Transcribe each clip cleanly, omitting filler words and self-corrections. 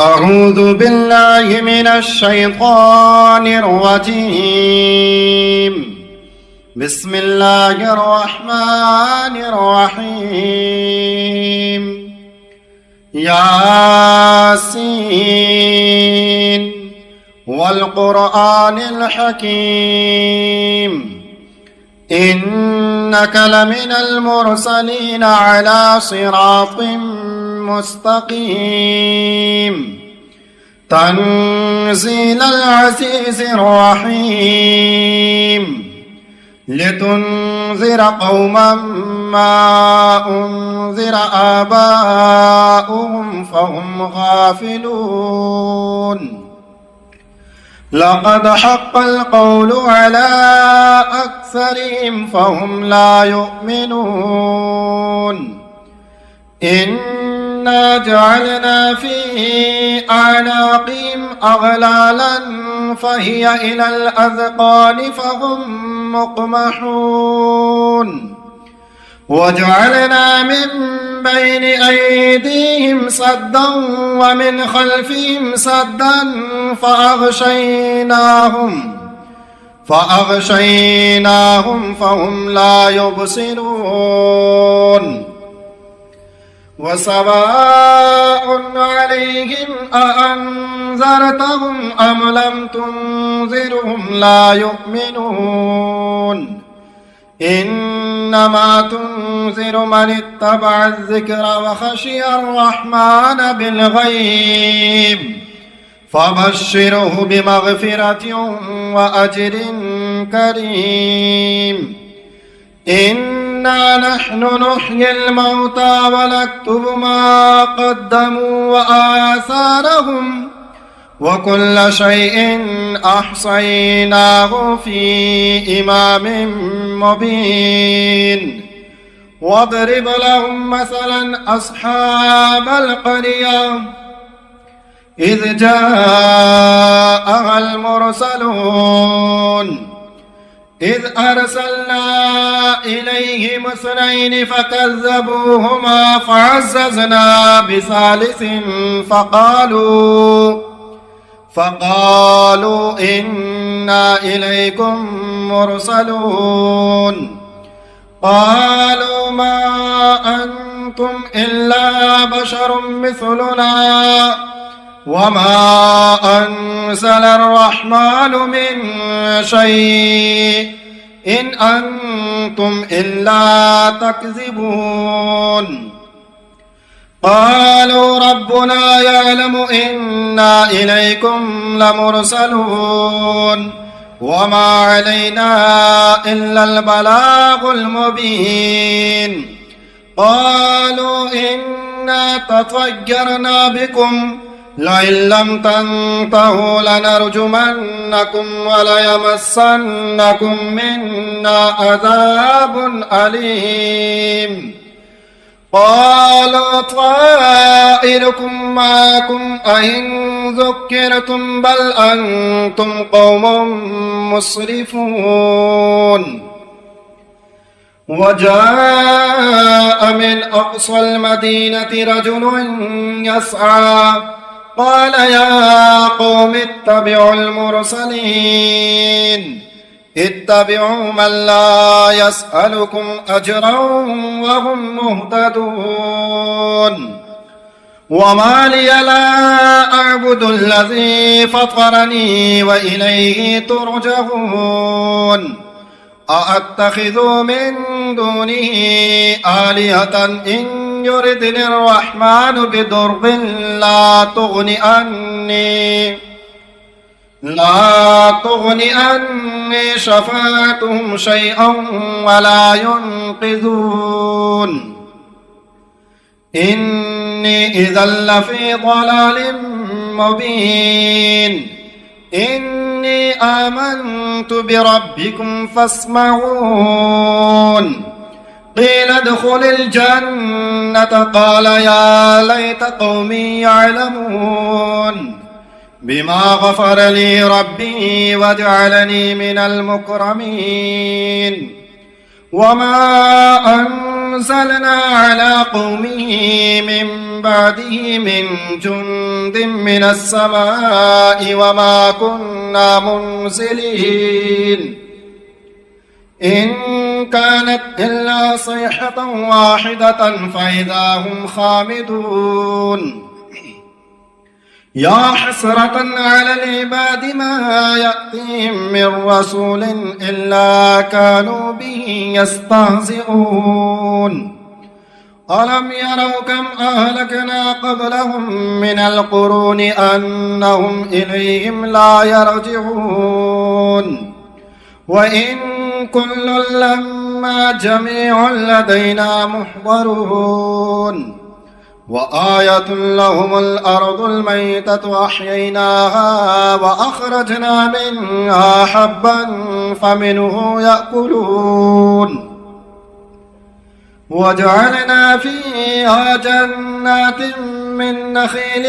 أعوذ بالله من الشيطان الرجيم. بسم الله الرحمن الرحيم. ياسين والقرآن الحكيم إنك لمن المرسلين على صراط مستقيم تنزيل العزيز الرحيم لتنذر قوما ما أنذر آباؤهم فهم غافلون. لقد حق القول على أكثرهم فهم لا يؤمنون. إنا جعلنا في أعناقهم أغلالا فهي إلى الأذقان فهم مقمحون. وجعلنا من بين أيديهم سدا ومن خلفهم سدا فأغشيناهم فهم لا يبصرون. وسواء عليهم أأنذرتهم أم لم تنذرهم لا يؤمنون. إنما تنذر من اتبع الذكر وخشي الرحمن بالغيب فبشره بمغفرة وأجر كريم. إنا نحن نحيي الموتى ونكتب ما قدموا وآثارهم وكل شيء أحصيناه في إمام مبين. واضرب لهم مثلا أصحاب القرية إذ جاءها المرسلون إذ أرسلنا إليهم 2 فكذبوهما فعززنا بثالث فقالوا إنا إليكم مرسلون. قالوا ما أنتم إلا بشر مثلنا وما أنزل الرحمن من شيء إن أنتم إلا تكذبون. قالوا ربنا يعلم إنا إليكم لمرسلون وما علينا إلا البلاغ المبين. قالوا إنا تطيرنا بكم لئن لم تنتهوا لنرجمنكم وليمسنكم منا عذاب أليم. قالوا طائركم معكم أئن ذكرتم بل أنتم قوم مسرفون. وجاء من أقصى المدينة رجل يسعى قال يا قوم اتبعوا المرسلين اتبعوا من لا يسألكم أجرا وهم مهتدون. وما لي لا أعبد الذي فطرني وإليه ترجعون. أأتخذ من دونه آلهة إن يردني الرحمن بضر لا تغني عني شفاعتهم شيئا ولا ينقذون. إني إذا لفي ضلال مبين. إني آمنت بربكم فاسمعون. قيل ادخل الجنة قال يا ليت قومي يعلمون بما غفر لي ربي وجعلني من المكرمين. وما أرسلنا على قومه من بعده من جند من السماء وما كنا منزلين إن كانت إلا صيحة واحدة فإذا هم خامدون يا حسرة على العباد ما يأتيهم من رسول إلا كانوا به يستهزئون ألم يروا كم أهلكنا قبلهم من القرون أنهم إليهم لا يرجعون وإن كل لما جميع لدينا محضرون وآية لهم الأرض الميتة أحييناها وأخرجنا منها حبا فمنه يأكلون وجعلنا فيها جنات من نخيل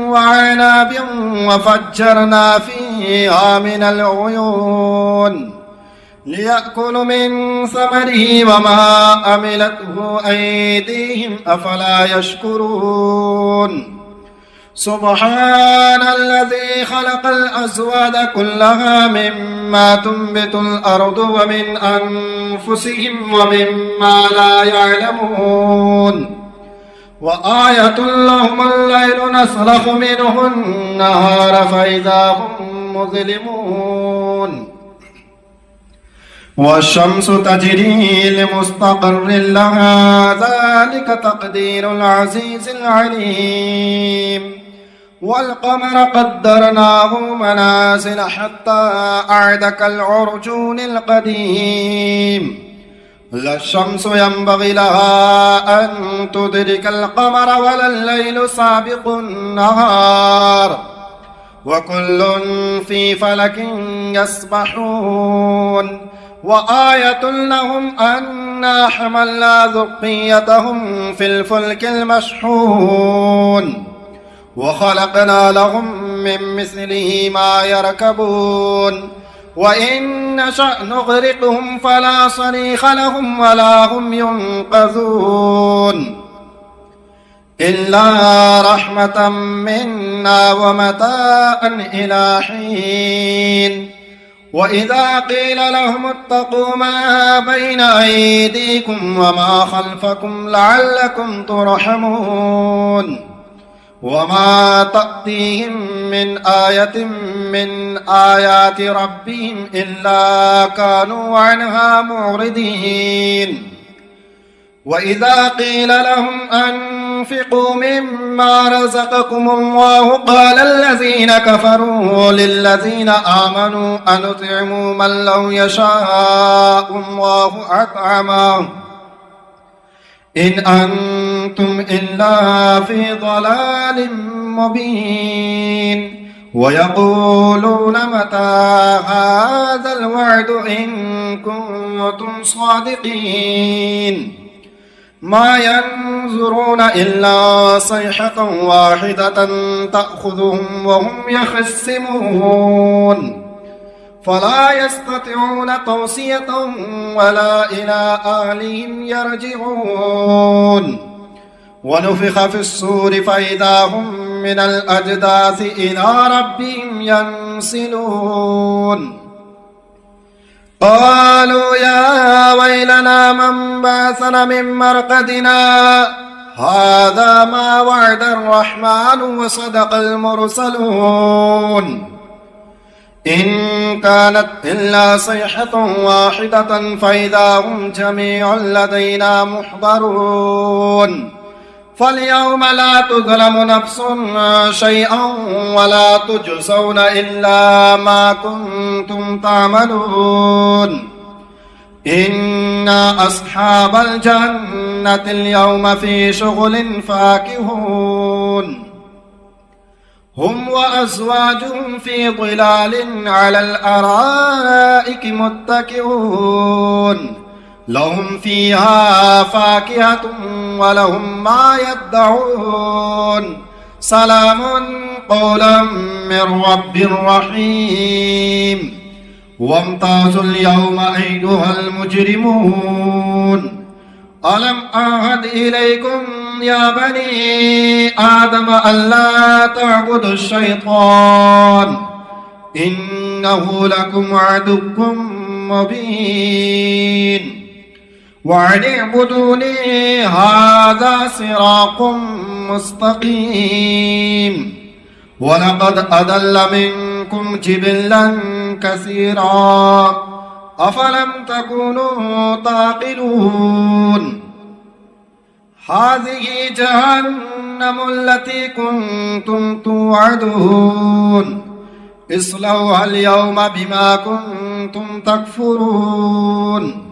وعناب وفجرنا فيها من العيون ليأكلوا من ثمره وما عملته أيديهم أفلا يشكرون سبحان الذي خلق الأزواج كلها مما تنبت الأرض ومن أنفسهم ومما لا يعلمون وآية لهم الليل نسلخ منه النهار فإذا هم مظلمون والشمس تجري لمستقر لها ذلك تقدير العزيز العليم والقمر قدرناه منازل حتى أعد كالعرجون القديم لا الشمس ينبغي لها أن تدرك القمر ولا الليل سابق النهار وكل في فلك يسبحون وآية لهم أنا حملنا ذريتهم في الفلك المشحون وخلقنا لهم من مثله ما يركبون وإن نشأ نغرقهم فلا صريخ لهم ولا هم ينقذون إلا رحمة منا ومتاعا إلى حين وإذا قيل لهم اتقوا ما بين أيديكم وما خلفكم لعلكم ترحمون وما تأتيهم من آية من آيات ربهم إلا كانوا عنها معرضين وإذا قيل لهم أنفقوا مما رزقكم الله قال الذين كفروا للذين آمنوا أنطعموا من لو يشاء الله أطعمه إن أنتم إلا في ضلال مبين ويقولون متى هذا الوعد إن كنتم صادقين ما ينظرون إلا صيحة واحدة تأخذهم وهم يخصمون فلا يستطيعون توصية ولا إلى أهلهم يرجعون ونفخ في الصور فإذا هم من الأجداث إلى ربهم ينسلون قالوا يا ويلنا من بعثنا من مرقدنا هذا ما وعد الرحمن وصدق المرسلون إن كانت إلا صيحة واحدة فإذا هم جميع لدينا محضرون فاليوم لا تظلم نفس شيئا ولا تجزون إلا ما كنتم تعملون إن أصحاب الجنة اليوم في شغل فاكهون هم وأزواجهم في ظلال على الأرائك متكئون لهم فيها فاكهة ولهم ما يدعون سلام قولا من رب رحيم وامتازوا اليوم أيها المجرمون ألم أعهد إليكم يا بني آدم ألا تعبدوا الشيطان إنه لكم عدو مبين وأن اعبدوني هذا صراط مستقيم ولقد أضل منكم جبلا كثيرا أفلم تكونوا تعقلون هذه جهنم التي كنتم توعدون اصلوها اليوم بما كنتم تكفرون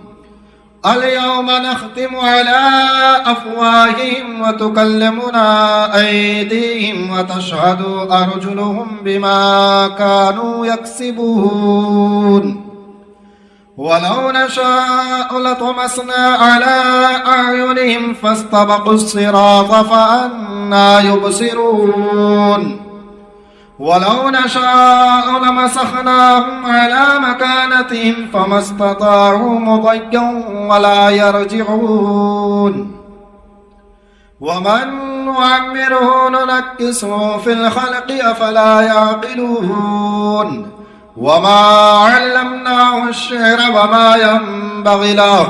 اليوم نختم على أفواههم وتكلمنا أيديهم وتشهد أرجلهم بما كانوا يكسبون ولو نشاء لطمسنا على أعينهم فاستبقوا الصراط فأنى يبصرون ولو نشاء لمسخناهم على مكانتهم فما استطاعوا مضيا ولا يرجعون ومن نعمره ننكسه في الخلق أفلا يعقلون وما علمناه الشعر وما ينبغي له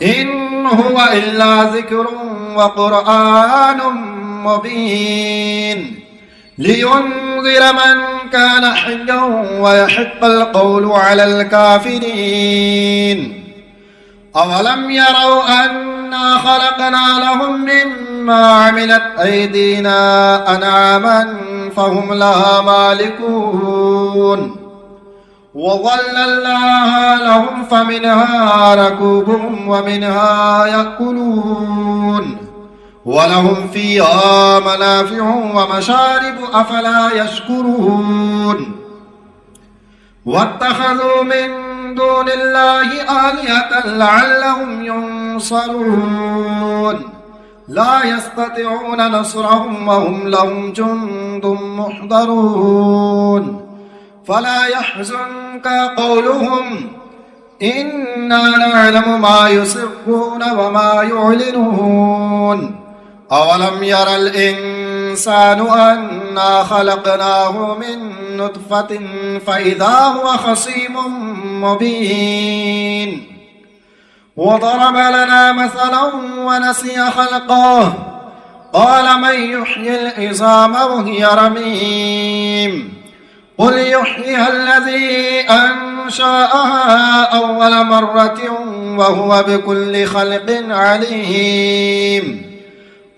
إن هو إلا ذكر وقرآن مبين لينذر من كان حيا ويحق القول على الكافرين أولم يروا أنا خلقنا لهم مما عملت أيدينا أنعاما فهم لها مالكون وظللناها لهم فمنها ركوبهم ومنها يأكلون ولهم فيها منافع ومشارب أفلا يشكرون واتخذوا من دون الله آلهة لعلهم ينصرون لا يستطيعون نصرهم وهم لهم جند محضرون فلا يحزنك قولهم إنا نعلم ما يسرون وما يعلنون أولم ير الإنسان أنا خلقناه من نطفة فإذا هو خصيم مبين وضرب لنا مثلا ونسي خلقه قال من يحيي العظام وهي رميم قل يحييها الذي أنشأها أول مرة وهو بكل خلق عليم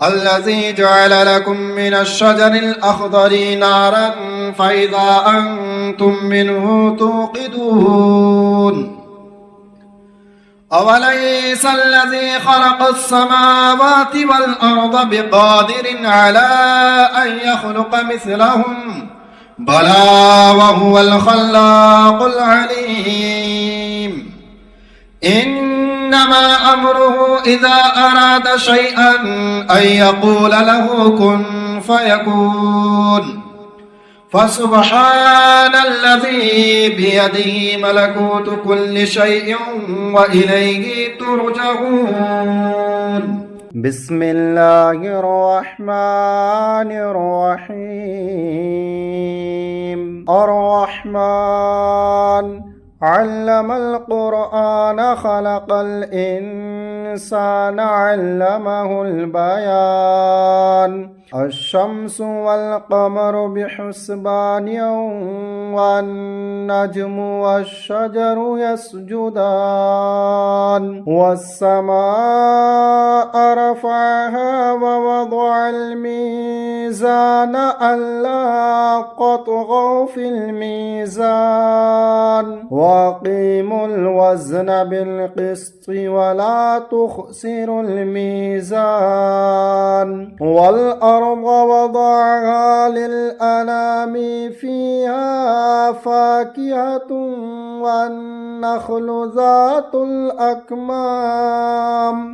الذي جعل لكم من الشجر الأخضر نارا فإذا أنتم منه توقدون أوليس الذي خلق السماوات والأرض بقادر على أن يخلق مثلهم بلى وهو الخلاق العليم إنما أمره إذا أراد شيئا أن يقول له كن فيكون فسبحان الذي بيده ملكوت كل شيء وإليه ترجعون بسم الله الرحمن الرحيم الرحمن علم القرآن خلق الإنسان علمه البيان الشمس والقمر بحسبان والنجم والشجر يسجدان والسماء رفعها ووضع الميزان ألا تطغوا في الميزان وأقيموا الوزن بالقسط ولا تخسروا الميزان والأرض وضعها للأنام فيها فاكهة والنخل ذات الأكمام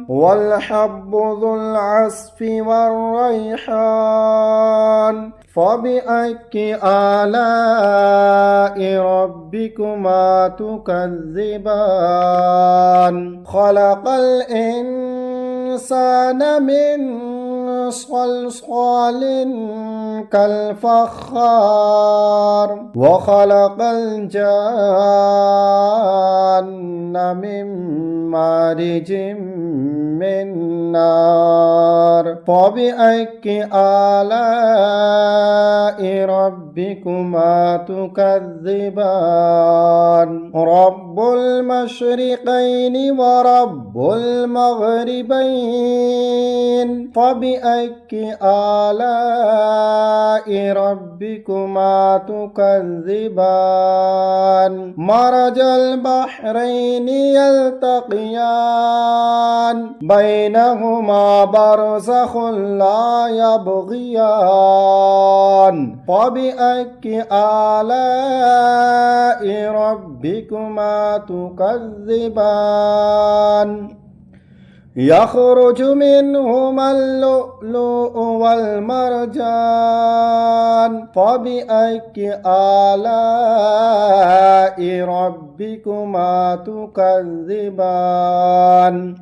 والحب ذو العصف والريحان فبأي آلاء ربكما تكذبان خلق الإنسان الإنسان من صلصال كالفخار وخلق الجان من مارج من نار فبأي آلاء ربكما تكذبان رب المشرقين ورب المغربين فبأي آلاء ربكما تكذبان مرج البحرين يلتقيان بينهما برزخ لا يبغيان فبأي آلاء ربكما تكذبان يخرج منهما اللؤلؤ والمرجان فبأي آلاء ربكما تكذبان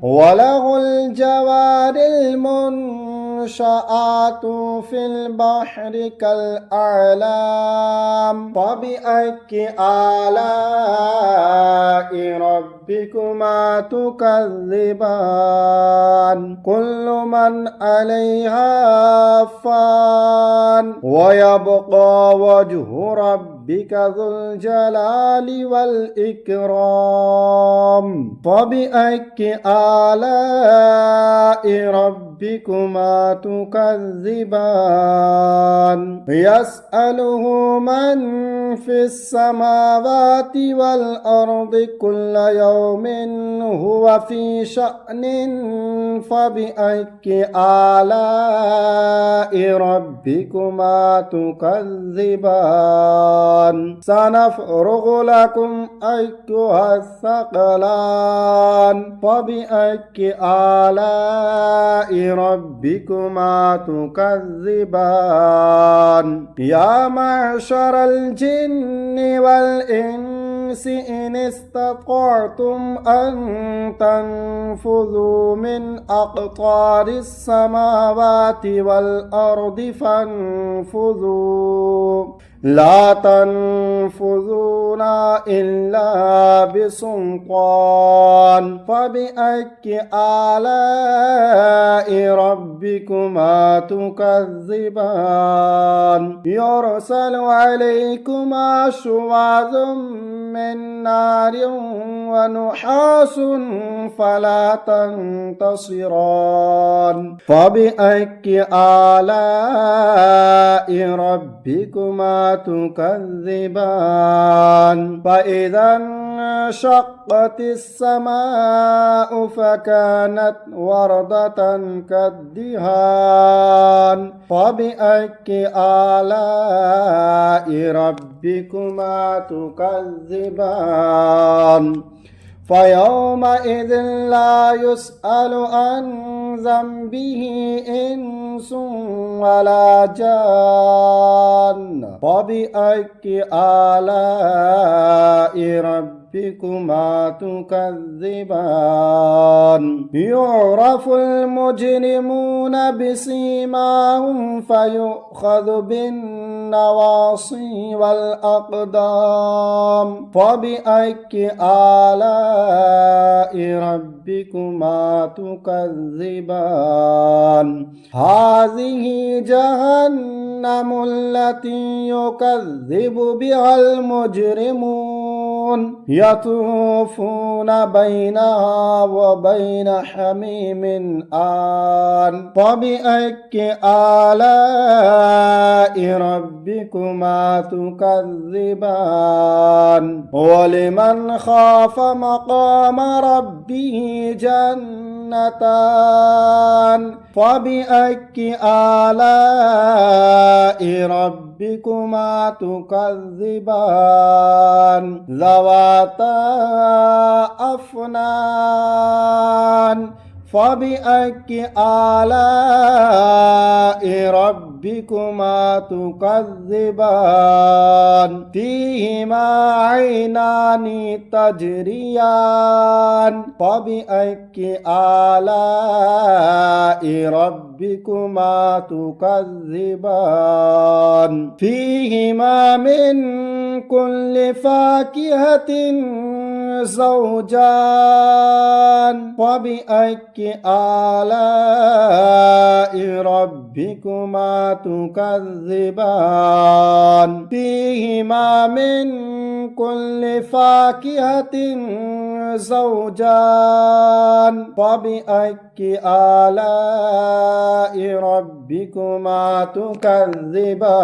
وله الجوار المنشآت في البحر كالأعلام فبأي آلاء ربكما تكذبان كل من عليها فان ويبقى وجه ربك ذو الجلال والإكرام فبأي آلاء ربكما تكذبان يسأله من في السماوات والأرض كل يوم هو في شأن فبأي آلاء ربكما تكذبان سنفرغ لكم أيها الثقلان فبأي آلاء ربكما تكذبان يا معشر الجن والإنس إن استطعتم أن تنفذوا من أقطار السماوات والأرض فانفذوا لا تنفذون إلا بسلطان فبأي آلاء ربكما تكذبان يرسل عليكما شواظ من نار ونحاس فلا تنتصران فبأي آلاء ربكما تكذبان فإذا انشقت السماء فكانت وردة كالدهان فبأي آلاء ربكما تكذبان فيومئذ لا يسأل عن ذنبه إنس ولا جان فبأي آلاء ربكما تكذبان يعرف المجرمون بسيماهم فيؤخذ بالنواصي والأقدام فبأي آلاء ربكما تكذبان هذه جهنم التي يكذب بها المجرمون يطوفون بينها وبين حميم آن فبأي آلاء ربكما تكذبان ولمن خاف مقام ربه جنتان فبأي آلاء ربكما تكذبان ذواتا أفنان فبأي آلاء ربكما تكذبان فيهما عينان تجريان فبأي آلاء ربكما تكذبان فيهما من كل فاكهة زوجان فبأي آلاء ربكما تكذبان فيهما من كل فاكهة زوجان فبأي آلاء ربكما تكذبان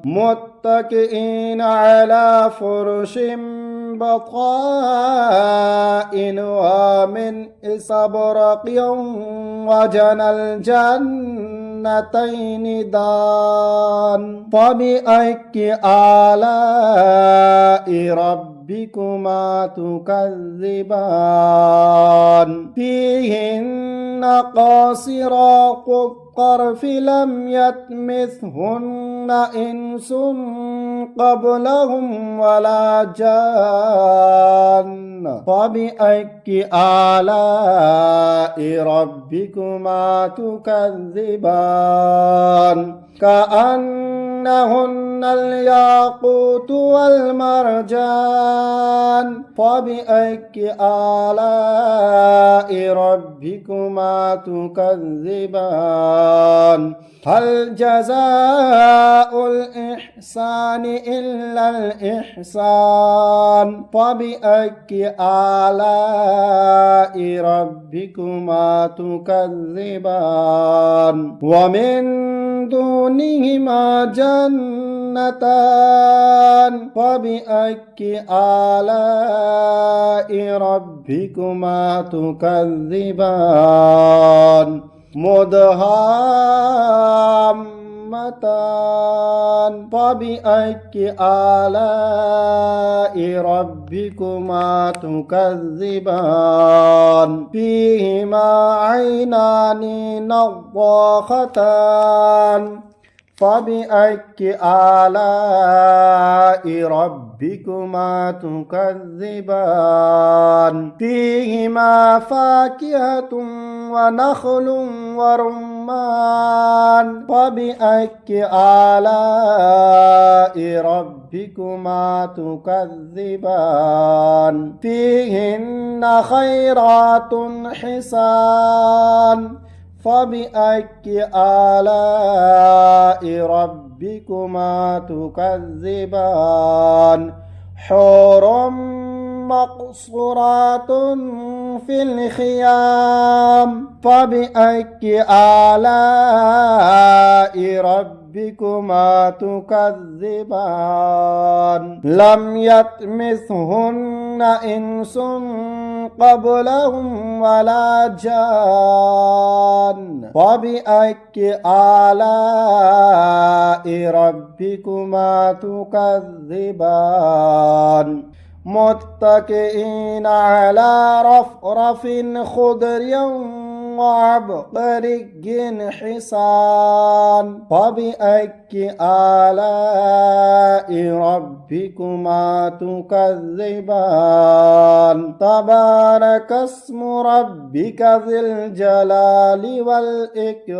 متكئين على فرش بطائنها من استبرق وجنى الجنتين دان فبأي آلاء ربكما تكذبان فيهن قاصرات الطرف لم يطمثهن إنس قبلهم ولا جان فبأي آلاء ربكما تكذبان كأنهن الياقوت والمرجان فبأي آلاء ربكما تكذبان هل جزاء الإحسان إلا الإحسان فبأي آلاء ربكما تكذبان ومن دونهما جنتان فبأي آلاء ربكما تكذبان مدهامتان فبأي آلاء ربكما تكذبان فيهما عينان نضاختان فبأي آلاء ربكما تكذبان فيهما فاكهة ونخل ورمان فبأي آلاء ربكما تكذبان فيهن خيرات حسان فبأي آلاء ربكما تكذبان حور مقصورات في الخيام فبأي آلاء ربكما تكذبان لم يطمثهن إنس قبلهم ولا جان فبأي آلاء ربكما تكذبان متكئين على رفرف خضر وعبقري حسان فبأي آلاء ربكما تكذبان تبارك اسم ربك ذي الجلال والإكرام